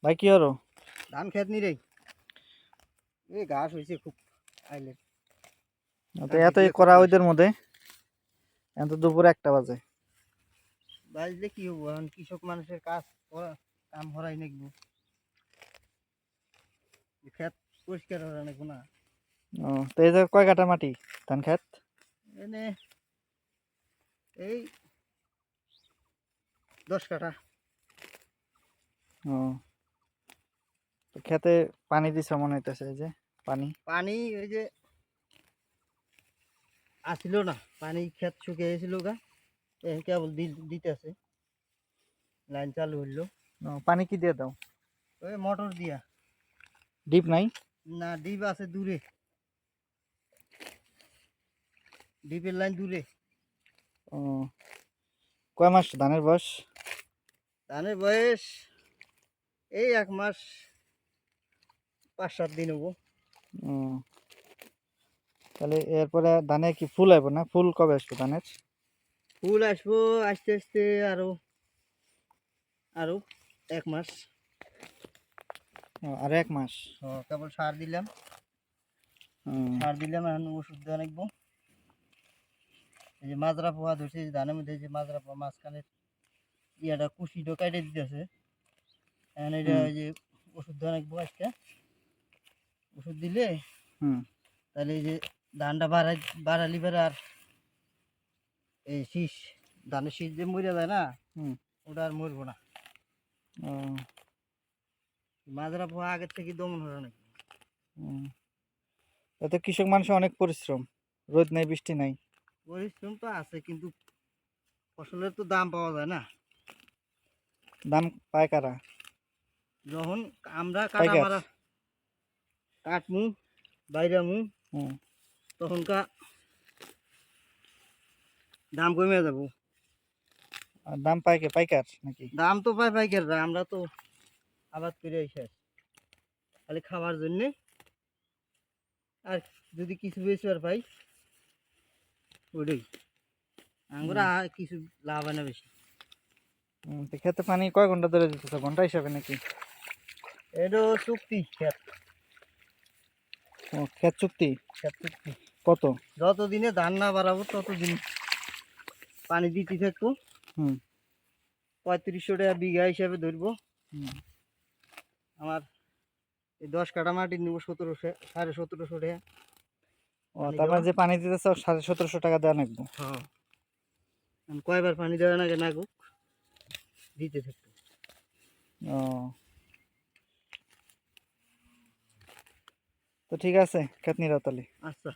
ভাই কি হলো? ধান খেত নি রে, এই ঘাস হয়েছে খুব আইলে। তো এত করা ওইদের মধ্যে এত দুপুর 1টা বাজে বাজলে কি হবো, এখন কৃষক মানুষের কাম হরাই নাকবো, খেত পরিষ্কার হরা নাকবো না। ও তো এই যে কয় কাঠা মাটি ধান খেত? এনে এই 10 কাঠা। ও তো খেতে পানি দিছ মনে হইতেছে, এই যে পানি পানি ওই যে আসিল না, পানি খেত শুকিয়ে গেছিল গা, কেবল দিতেছে, লাইন চালু হইলো। পানি কি দিয়ে দাও? ওই মোটর দিয়া। ডিপ নাই? না, ডিপ আছে দূরে, ডিপের লাইন দূরে। ও কয় মাস ধানের বয়স? ধানের বয়স এই 1 মাস 5-7 দিন হবো। ও তাহলে এরপরে ধানে কি ফুল আইব না? ফুল কবে আসবে ধানের? ফুল আসবো আস্তে আস্তে, আরো আরো 1 মাস। আর 1 মাস? কেবল সার দিলাম, এখন ওষুধ দেওয়া লাগবো। এই যে মাজরা পোয়া ধরছে ধানের মধ্যে, যে মাজরা পোয়া মাঝখানে ইয়াটা কুশিটা কাটে দিতেছে, এখন এটা ওই যে ওষুধ দেওয়া লাগবো আজকে। ওষুধ দিলে তাহলে এই যে ধানটা বাড়ালি বেড়ে, আর এই শীষ, ধানের শীষ যে মরে যায় না, ওটা আর মরবো না। মাজরা পোয়া আগের থেকে দমন হলো নাকি। এতে কৃষক মানুষের অনেক পরিশ্রম, রোদ নাই বৃষ্টি নাই। পরিশ্রম তো আছে, কিন্তু ফসলের তো দাম পাওয়া যায় না। দাম পায় কারা? যখন আমরা কাটমু বাইরামু, তখনকার দাম কমে যাব। আর দাম পায় কে? পাইকার নাকি? দাম তো পাই পাইকাররা, আমরা তো আবাদ করে শেষ, খালি খাওয়ার জন্যে। আর যদি কিছু বেশি আর পাই ওটাই, আমরা কিছু লাভ হয় না বেশি। খেতে পানি কয় ঘন্টা ধরে দিতেছে, ঘন্টা হিসাবে নাকি? এটা চুক্তি ক্ষেত। ও ক্ষেত চুক্তি? ক্ষেত চুক্তি। কত? যতদিনে ধান না বাড়াবো ততদিন পানি দিতে থাকবো। 3500 টাকা বিঘা হিসাবে ধরবো। আমার এই 10 কাঠা মাটি নিব 1700, 1750 টাকা। ও তার মানে যে পানি দিতেছে 1750 টাকা দেওয়া লাগবে? হ্যাঁ, কয়বার পানি দেওয়া নাকি নাগুক দিতে থাকতো। ও তো ঠিক আছে, খেত নিরাও তাহলে। আচ্ছা।